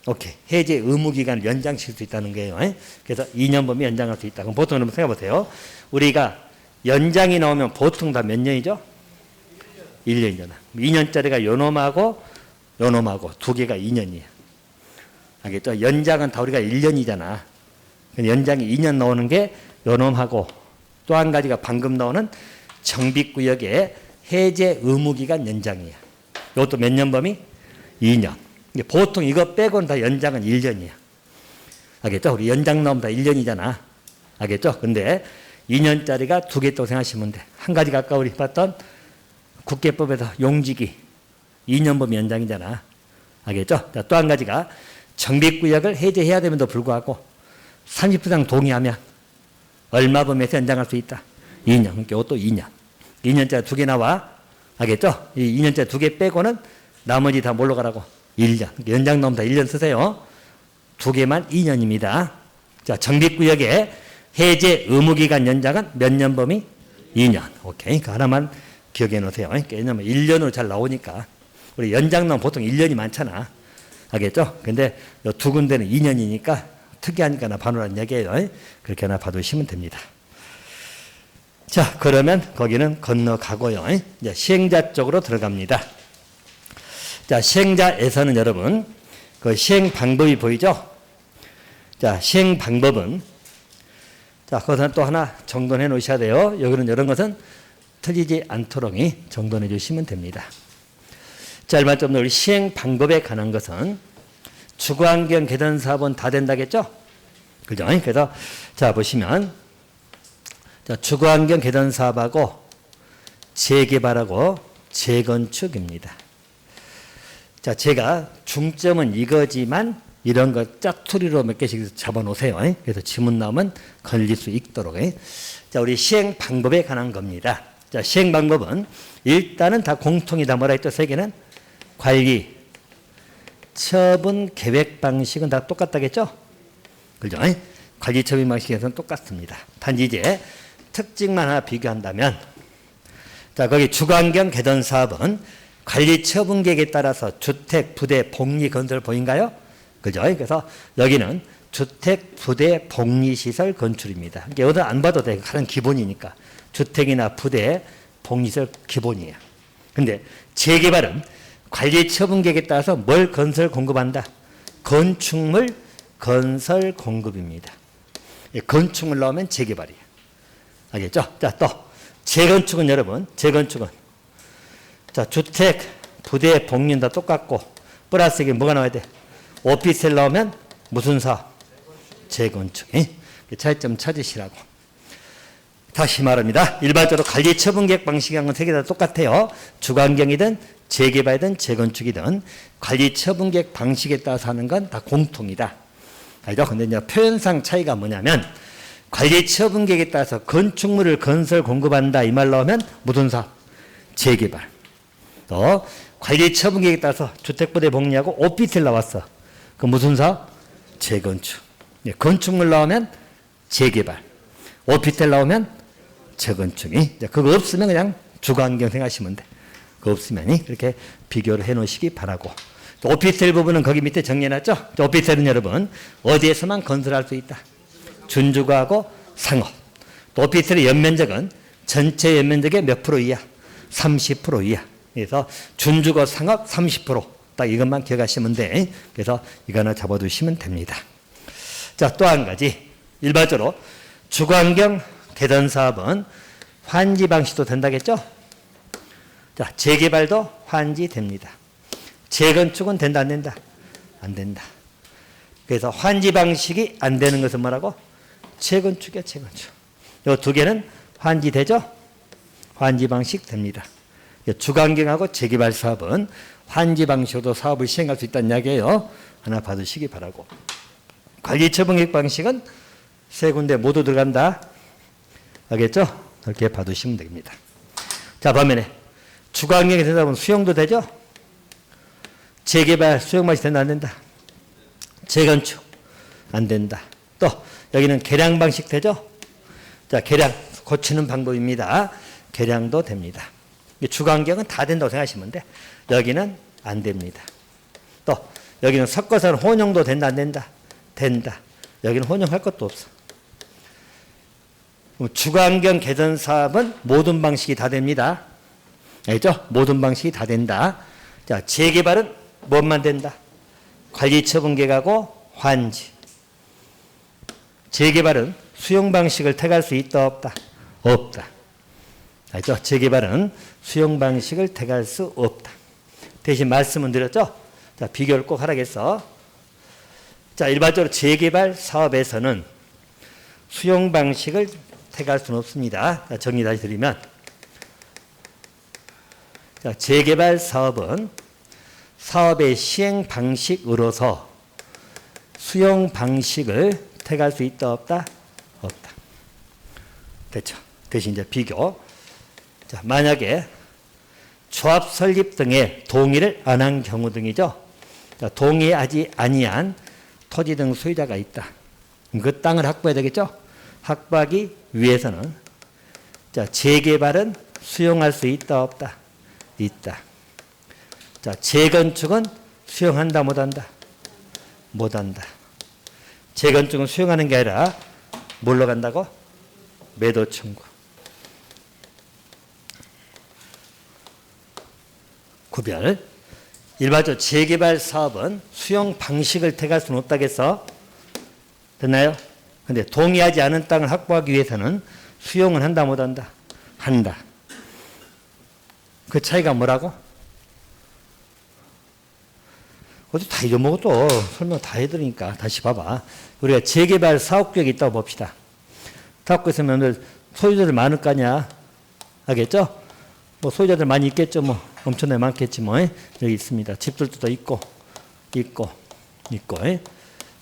S1: 오케이. 해제 의무기간을 연장시킬 수 있다는 거예요. 그래서 2년 범위 연장할 수 있다. 그럼 보통 여러분 생각해 보세요. 우리가 연장이 나오면 보통 다 몇 년이죠? 1년이잖아. 2년짜리가 요놈하고 두 개가 2년이에요. 알겠죠? 연장은 다 우리가 1년이잖아. 연장이 2년 나오는 게 요놈하고 또 한 가지가 방금 나오는 정비구역의 해제 의무기간 연장이에요. 이것도 몇 년 범위? 2년. 보통 이거 빼고는 다 연장은 1년이야. 알겠죠? 우리 연장 나오면 다 1년이잖아. 알겠죠? 근데 2년짜리가 두 개 있다고 생각하시면 돼. 한 가지가 아까 우리 봤던 국계법에서 용지기 2년 범위 연장이잖아. 알겠죠? 또 한 가지가 정비구역을 해제해야 됨에도 불구하고 30% 이상 동의하면 얼마 범위에서 연장할 수 있다? 2년. 그러니까 이것도 2년. 2년짜리 두 개 나와. 알겠죠? 이 2년짜리 두 개 빼고는 나머지 다 뭘로 가라고? 1년. 연장 나오면 다 1년 쓰세요. 두 개만 2년입니다. 자, 정비구역의 해제 의무기간 연장은 몇 년 범위? 2년. 오케이. 그 하나만 기억해 놓으세요. 왜냐면 1년으로 잘 나오니까. 우리 연장 나오면 보통 1년이 많잖아. 알겠죠? 근데 두 군데는 2년이니까 특이하니까 나 봐놓으란 얘기예요. 그렇게 하나 봐두시면 됩니다. 자, 그러면 거기는 건너가고요. 이제 시행자 쪽으로 들어갑니다. 자, 시행자에서는 여러분, 그 시행 방법이 보이죠? 자, 시행 방법은, 자, 그것은 또 하나 정돈해 놓으셔야 돼요. 여기는 이런 것은 틀리지 않도록 정돈해 주시면 됩니다. 자, 얼마 좀 더 우리 시행 방법에 관한 것은 주거환경 개선 사업은 다 된다겠죠? 그죠? 그래서, 자, 보시면, 자, 주거환경 개선 사업하고 재개발하고 재건축입니다. 자, 제가 중점은 이거지만 이런 거 짜투리로 몇 개씩 잡아 놓으세요. 그래서 지문 나오면 걸릴 수 있도록. 자, 우리 시행 방법에 관한 겁니다. 자, 시행 방법은 일단은 다 공통이다. 뭐라 했죠? 세 개는 관리, 처분, 계획 방식은 다 똑같다겠죠? 그죠? 관리 처분 방식에서는 똑같습니다. 단지 이제 특징만 하나 비교한다면, 자, 거기 주거환경 개선 사업은 관리 처분 계획에 따라서 주택, 부대, 복리 건설 보인가요? 그죠? 그래서 여기는 주택, 부대, 복리 시설 건축입니다. 여기서 안 봐도 돼. 가장 기본이니까. 주택이나 부대, 복리 시설 기본이에요. 근데 재개발은 관리 처분 계획에 따라서 뭘 건설 공급한다? 건축물 건설 공급입니다. 건축물 나오면 재개발이에요. 알겠죠? 자, 또 재건축은 여러분, 재건축은 자, 주택, 부대, 복리는 다 똑같고 플러스 이게 뭐가 나와야 돼? 오피스텔 나오면 무슨 사업? 재건축. 차이점 찾으시라고. 다시 말합니다. 일반적으로 관리 처분 계획 방식이란 건 세 개 다 똑같아요. 주관경이든 재개발이든 재건축이든 관리 처분 계획 방식에 따라서 하는 건 다 공통이다. 알죠? 근데 이제 표현상 차이가 뭐냐면 관리 처분 계획에 따라서 건축물을 건설 공급한다 이 말 나오면 무슨 사업? 재개발. 또 관리 처분 계획에 따라서 주택부대 복리하고 오피스텔 나왔어. 그 무슨 사업? 재건축. 건축물 나오면 재개발. 오피스텔 나오면 재건축이. 그거 없으면 그냥 주관경 생각하시면 돼. 그거 없으면 이렇게 비교를 해 놓으시기 바라고. 또 오피스텔 부분은 거기 밑에 정리해놨죠. 오피스텔은 여러분 어디에서만 건설할 수 있다. 준주거하고 상업. 또 오피스텔의 연면적은 전체 연면적의 몇 프로 이하? 30% 이하. 그래서 준주거 상업 30%. 딱 이것만 기억하시면 돼. 그래서 이거 하나 잡아두시면 됩니다. 자, 또 한 가지. 일반적으로 주관경 개선 사업은 환지 방식도 된다겠죠? 자, 재개발도 환지 됩니다. 재건축은 된다, 안 된다? 안 된다. 그래서 환지 방식이 안 되는 것은 뭐라고? 재건축이야, 재건축. 이 두 개는 환지 되죠? 환지 방식 됩니다. 주관경하고 재개발 사업은 환지 방식으로 사업을 시행할 수 있다는 이야기예요. 하나 받으시기 바라고. 관리 처분계획 방식은 세 군데 모두 들어간다. 알겠죠? 이렇게 봐두시면 됩니다. 자, 반면에 주관경에 되다 보면 수용도 되죠? 재개발 수용 맛이 된다, 안 된다? 재건축 안 된다. 또 여기는 계량 방식 되죠? 자, 계량 고치는 방법입니다. 계량도 됩니다. 주관경은 다 된다고 생각하시면 돼. 여기는 안 됩니다. 또 여기는 섞어서는 혼용도 된다, 안 된다? 된다. 여기는 혼용할 것도 없어. 주관경 개선 사업은 모든 방식이 다 됩니다. 알죠? 모든 방식이 다 된다. 자, 재개발은 뭐만 된다? 관리 처분 계획하고 환지. 재개발은 수용 방식을 택할 수 있다, 없다? 없다. 알죠? 재개발은 수용 방식을 택할 수 없다. 대신 말씀은 드렸죠? 자, 비교를 꼭 하라겠어. 자, 일반적으로 재개발 사업에서는 수용 방식을 택할 수는 없습니다. 자, 정리 다시 드리면, 자, 재개발 사업은 사업의 시행 방식으로서 수용 방식을 택할 수 있다, 없다? 없다. 됐죠? 대신 이제 비교. 자, 만약에 조합 설립 등의 동의를 안 한 경우 등이죠. 자, 동의하지 아니한 토지 등 소유자가 있다. 그 땅을 확보해야 되겠죠? 확보하기 위해서는 자, 재개발은 수용할 수 있다, 없다? 있다. 자, 재건축은 수용한다, 못한다? 못한다. 재건축은 수용하는 게 아니라 뭘로 간다고? 매도 청구. 구별. 일반적으로 재개발 사업은 수용 방식을 택할 수는 없다겠어. 됐나요? 근데 동의하지 않은 땅을 확보하기 위해서는 수용은 한다, 못한다? 한다. 그 차이가 뭐라고? 어디 다 잊어먹어 또 설명 다 해드리니까 다시 봐봐. 우리가 재개발 사업구역이 있다고 봅시다. 사업구역에 있으면 소유자들 많을 거 아니야. 알겠죠? 뭐 소유자들 많이 있겠죠. 뭐 엄청나게 많겠지 뭐. 여기 있습니다. 집들도 더 있고.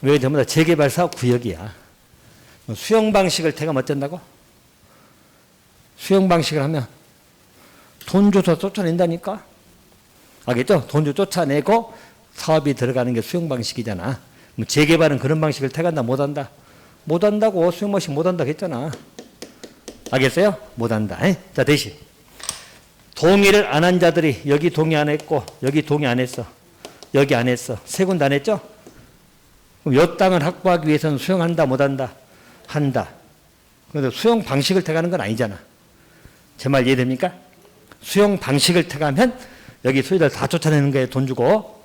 S1: 왜 전부 다 재개발 사업구역이야. 수용 방식을 택하면 어쩐다고? 수용 방식을 하면 돈 줘서 쫓아낸다니까? 알겠죠? 돈 줘서 쫓아내고 사업이 들어가는 게 수용 방식이잖아. 재개발은 그런 방식을 택한다, 못한다? 못한다고. 수용 방식 못한다 했잖아. 알겠어요? 못한다. 자, 대신 동의를 안 한 자들이 여기 동의 안 했고 여기 동의 안 했어. 여기 안 했어. 세 군데 안 했죠? 그럼 이 땅을 확보하기 위해서는 수용한다, 못한다? 한다. 그런데 수용 방식을 택하는 건 아니잖아. 제 말 이해됩니까? 수용 방식을 택하면 여기 소유자를 다 쫓아내는 거에 돈 주고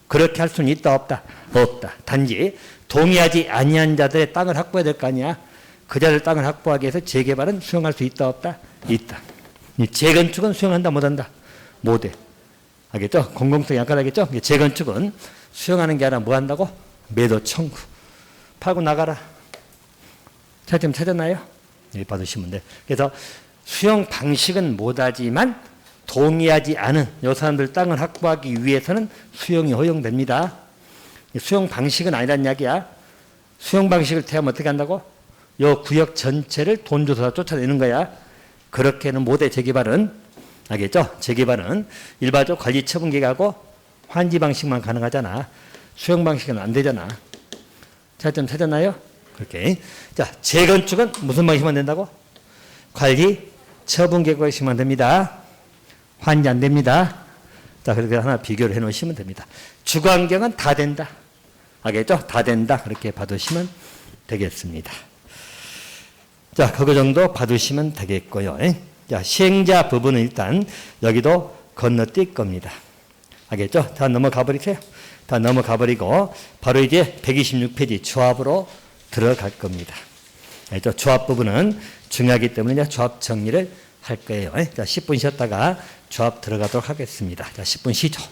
S1: 그렇게 할 수는 있다, 없다? 없다. 단지 동의하지 아니한 자들의 땅을 확보해야 될 거 아니야. 그 자들 땅을 확보하기 위해서 재개발은 수용할 수 있다, 없다? 있다. 재건축은 수용한다, 못한다? 못해. 알겠죠? 공공성이 약하다겠죠? 재건축은 수용하는 게 아니라 뭐 한다고? 매도 청구. 팔고 나가라. 차점 찾았나요? 이렇게 받으시면 돼요. 그래서 수용 방식은 못하지만 동의하지 않은 요 사람들 땅을 확보하기 위해서는 수용이 허용됩니다. 수용 방식은 아니란 이야기야. 수용 방식을 택하면 어떻게 한다고? 요 구역 전체를 돈 줘서 쫓아내는 거야. 그렇게는 못해. 재개발은. 알겠죠? 재개발은 일반적 관리처분계획하고 환지 방식만 가능하잖아. 수용 방식은 안 되잖아. 차이점 찾았나요? 그렇게. 자, 재건축은 무슨 방식만 된다고? 관리 처분 계획식만 됩니다. 환지 안 됩니다. 자, 그렇게 하나 비교를 해 놓으시면 됩니다. 주거환경은 다 된다. 알겠죠? 다 된다. 그렇게 받으시면 되겠습니다. 자, 그거 정도 받으시면 되겠고요. 자, 시행자 부분은 일단 여기도 건너뛸 겁니다. 알겠죠? 다 넘어가 버리세요. 다 넘어가 버리고 바로 이제 126페이지 조합으로 들어갈 겁니다. 알겠죠? 조합 부분은 중요하기 때문에 이제 조합 정리를 할 거예요. 자, 10분 쉬었다가 조합 들어가도록 하겠습니다. 자, 10분 쉬죠.